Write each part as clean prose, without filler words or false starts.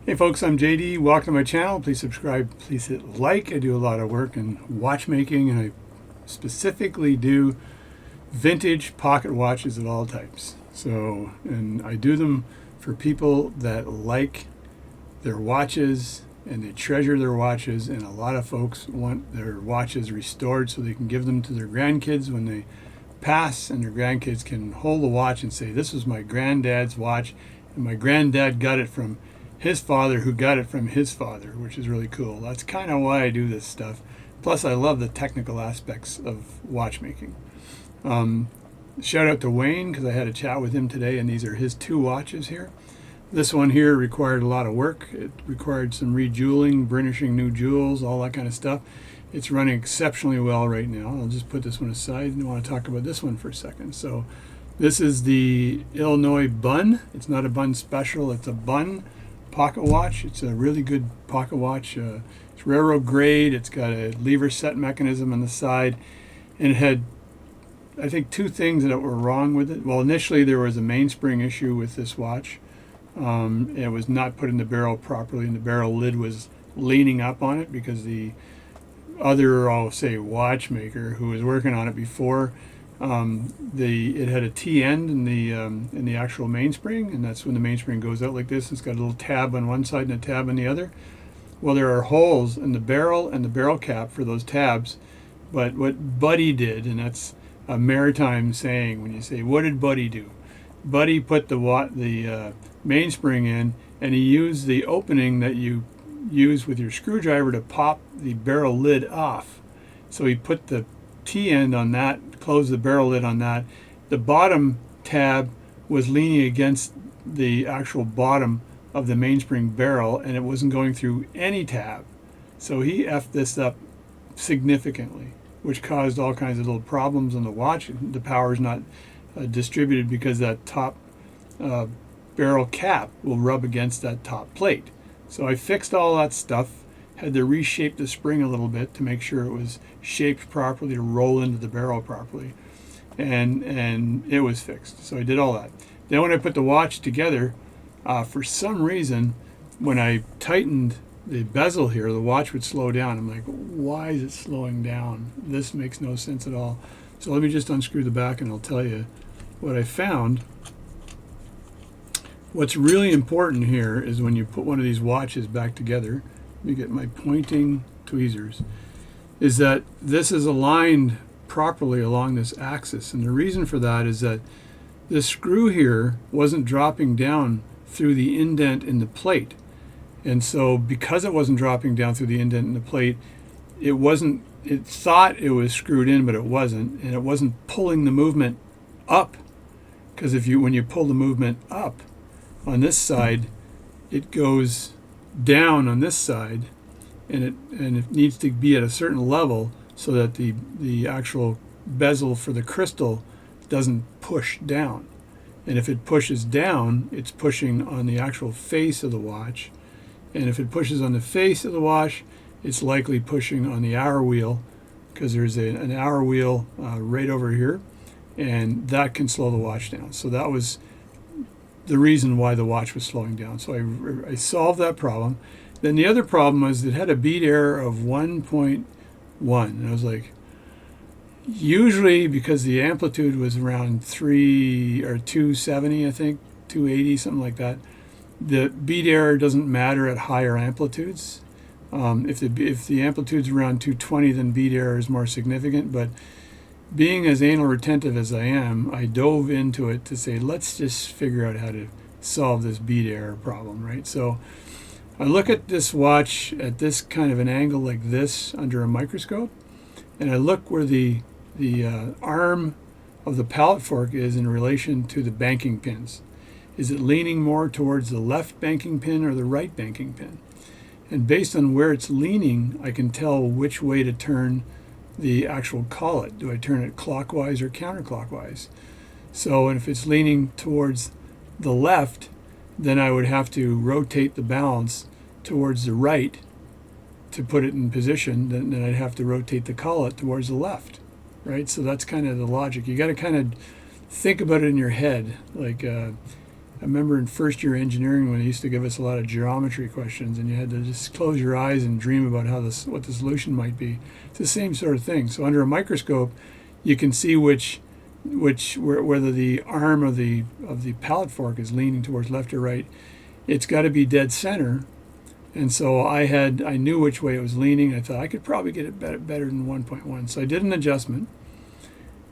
Hey folks, I'm JD. Welcome to my channel. Please subscribe. Please hit like. I do a lot of work in watchmaking, and I specifically do vintage pocket watches of all types. And I do them for people that like their watches and they treasure their watches, and a lot of folks want their watches restored so they can give them to their grandkids when they pass, and their grandkids can hold the watch and say, this was my granddad's watch, and my granddad got it from his father who got it from his father, which is really cool. That's kind of why I do this stuff. Plus, I love the technical aspects of watchmaking. Shout out to Wayne, because I had a chat with him today, and these are his two watches here. This one here required a lot of work. It required some rejeweling, burnishing new jewels, all that kind of stuff. It's running exceptionally well right now. I'll just put this one aside and I want to talk about this one for a second. So this is the Illinois Bun. It's not a Bun Special, it's a Bun pocket watch. It's a really good pocket watch. It's railroad grade. It's got a lever set mechanism on the side, and it had, I think, two things that were wrong with it. Well, initially there was a mainspring issue with this watch. It was not put in the barrel properly, and the barrel lid was leaning up on it because the other, I'll say, watchmaker who was working on it before, it had a T end in the actual mainspring, and that's when the mainspring goes out like this. It's got a little tab on one side and a tab on the other. Well, there are holes in the barrel and the barrel cap for those tabs, but what Buddy did, and that's a maritime saying when you say, what did Buddy do? Buddy put the mainspring in, and he used the opening that you use with your screwdriver to pop the barrel lid off. So he put the T end on that, closed the barrel lid on that. The bottom tab was leaning against the actual bottom of the mainspring barrel, and it wasn't going through any tab. So he effed this up significantly, which caused all kinds of little problems on the watch. The power is not distributed because that top barrel cap will rub against that top plate. So I fixed all that stuff, had to reshape the spring a little bit to make sure it was shaped properly to roll into the barrel properly, and it was fixed. So I did all that. Then when I put the watch together, for some reason, when I tightened the bezel here, the watch would slow down. I'm like, why is it slowing down? This makes no sense at all. So let me just unscrew the back and I'll tell you what I found. What's really important here is when you put one of these watches back together, let me get my pointing tweezers, is that this is aligned properly along this axis. And the reason for that is that this screw here wasn't dropping down through the indent in the plate. And so because it wasn't dropping down through the indent in the plate, it thought it was screwed in, but it wasn't. And it wasn't pulling the movement up. Because when you pull the movement up on this side, it goes down on this side, and it needs to be at a certain level so that the actual bezel for the crystal doesn't push down. And if it pushes down, it's pushing on the actual face of the watch. And if it pushes on the face of the watch, it's likely pushing on the hour wheel, because there's an hour wheel right over here, and that can slow the watch down. So that was the reason why the watch was slowing down. So I solved that problem. Then the other problem was it had a beat error of 1.1. And I was like, usually because the amplitude was around 270, I think, 280, something like that, the beat error doesn't matter at higher amplitudes. If the amplitude's around 220, then beat error is more significant. But being as anal retentive as I am, I dove into it to say, let's just figure out how to solve this beat error problem, right? So I look at this watch at this kind of an angle like this under a microscope, and I look where the arm of the pallet fork is in relation to the banking pins. Is it leaning more towards the left banking pin or the right banking pin? And based on where it's leaning, I can tell which way to turn the actual collet. Do I turn it clockwise or counterclockwise? So if it's leaning towards the left, then I would have to rotate the balance towards the right to put it in position. Then I'd have to rotate the collet towards the left, right? So that's kind of the logic. You got to kind of think about it in your head. Like I remember in first year engineering when they used to give us a lot of geometry questions, and you had to just close your eyes and dream about what the solution might be. It's the same sort of thing. So under a microscope, you can see whether the arm of the pallet fork is leaning towards left or right. It's got to be dead center. And so I knew which way it was leaning. I thought I could probably get it better than 1.1. So I did an adjustment,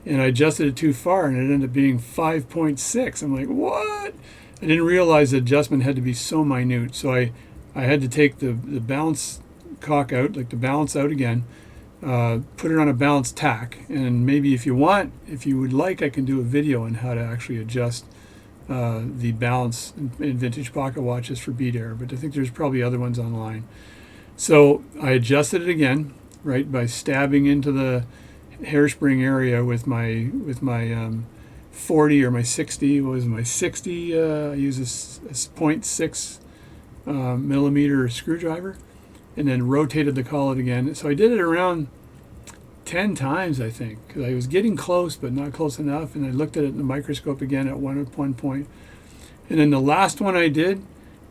and I adjusted it too far, and it ended up being 5.6. I'm like, what? I didn't realize the adjustment had to be so minute. So I had to take the balance cock out, like the balance out again, put it on a balance tack. And maybe if you would like, I can do a video on how to actually adjust the balance in vintage pocket watches for bead error, but I think there's probably other ones online. So I adjusted it again, right, by stabbing into the hairspring area with my 40 or my 60. What was my 60? I use a 0.6 millimeter screwdriver, and then rotated the collet again. So I did it around 10 times, I think, because I was getting close but not close enough, and I looked at it in the microscope again at one point. And then the last one I did,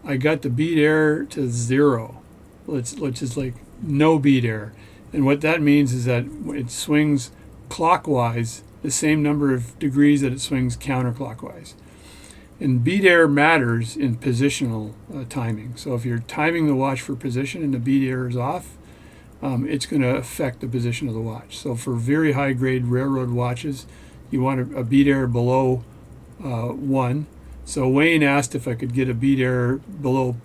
I got the bead error to 0, which is like no bead error. And what that means is that it swings clockwise the same number of degrees that it swings counterclockwise. And bead error matters in positional timing. So if you're timing the watch for position and the bead error is off, it's going to affect the position of the watch. So for very high grade railroad watches, you want a bead error below 1. So Wayne asked if I could get a bead error below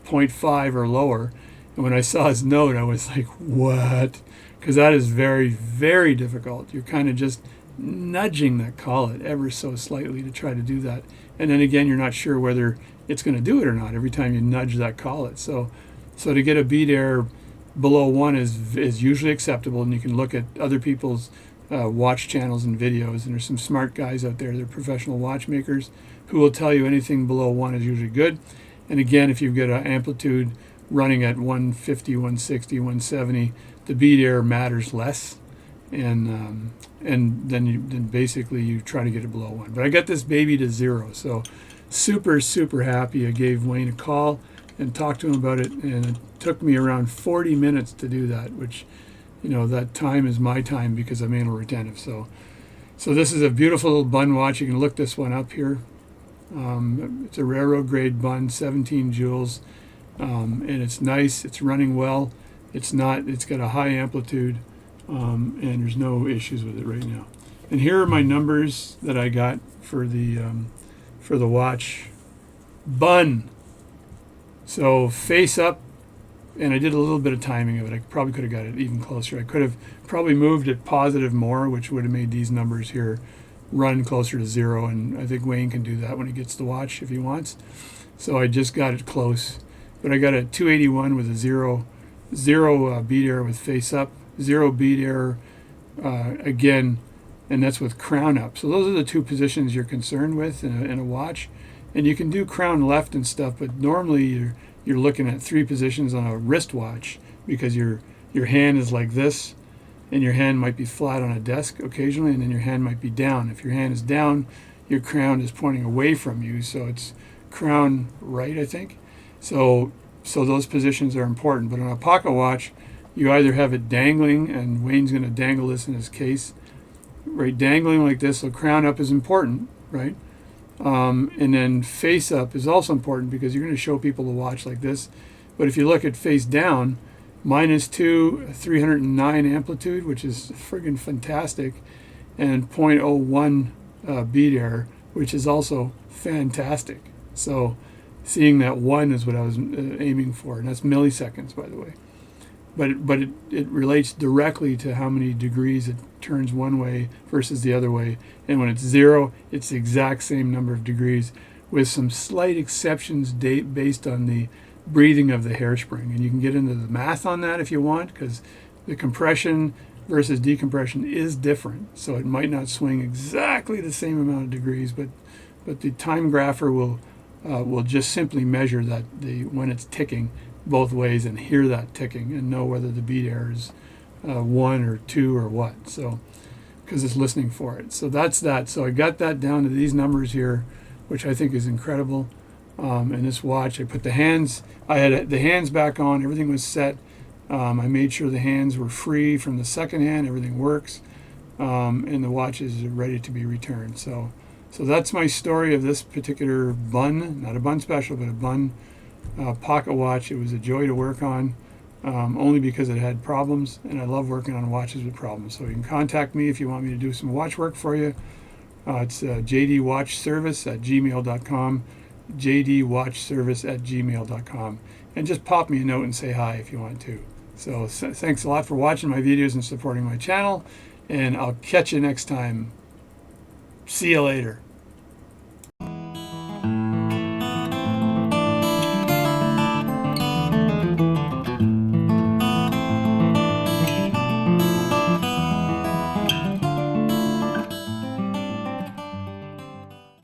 0.5 or lower. And when I saw his note, I was like, what? Because that is very, very difficult. You're kind of just nudging that collet ever so slightly to try to do that. And then again, you're not sure whether it's going to do it or not every time you nudge that collet. So to get a bead error below 1 is usually acceptable, and you can look at other people's watch channels and videos, and there's some smart guys out there, they're professional watchmakers, who will tell you anything below 1 is usually good. And again, if you've got an amplitude running at 150, 160, 170, the bead error matters less, and then basically you try to get it below 1. But I got this baby to 0, so super happy. I gave Wayne a call and talked to him about it, and it took me around 40 minutes to do that, which, that time is my time because I'm anal retentive. So this is a beautiful little bun watch. You can look this one up here. It's a railroad grade bun, 17 joules, and it's nice. It's running well. It's got a high amplitude, and there's no issues with it right now. And here are my numbers that I got for the watch bun. So face up, and I did a little bit of timing of it. I probably could have got it even closer. I could have probably moved it positive more, which would have made these numbers here run closer to 0, and I think Wayne can do that when he gets the watch if he wants. So I just got it close. But I got a 281 with a 0 bead error with face up, 0 bead error again, and that's with crown up. So those are the two positions you're concerned with in a watch. And you can do crown left and stuff, but normally you're looking at 3 positions on a wristwatch, because your hand is like this, and your hand might be flat on a desk occasionally, and then your hand might be down. If your hand is down, your crown is pointing away from you, so it's crown right, I think. So those positions are important. But on a pocket watch, you either have it dangling, and Wayne's going to dangle this in his case, right, dangling like this, so crown up is important, right? And then face up is also important, because you're going to show people the watch like this. But if you look at face down, -2, 309 amplitude, which is friggin' fantastic, and 0.01 bead error, which is also fantastic. So seeing that 1 is what I was aiming for, and that's milliseconds, by the way. But it relates directly to how many degrees it turns one way versus the other way. And when it's 0, it's the exact same number of degrees, with some slight exceptions based on the breathing of the hairspring. And you can get into the math on that if you want, because the compression versus decompression is different. So it might not swing exactly the same amount of degrees, but the time grapher will just simply measure that when it's ticking both ways, and hear that ticking and know whether the bead error is 1 or 2 or what. So because it's listening for it. So that's that. So I got that down to these numbers here. which I think is incredible. And this watch, I put the hands, I had the hands back on, everything was set. I made sure the hands were free from the second hand, everything works, and the watch is ready to be returned. So that's my story of this particular bun, not a bun special, but a bun pocket watch. It was a joy to work on, only because it had problems, and I love working on watches with problems. So you can contact me if you want me to do some watch work for you. It's jdwatchservice@gmail.com, jdwatchservice@gmail.com, and just pop me a note and say hi if you want to. So thanks a lot for watching my videos and supporting my channel, and I'll catch you next time. See you later.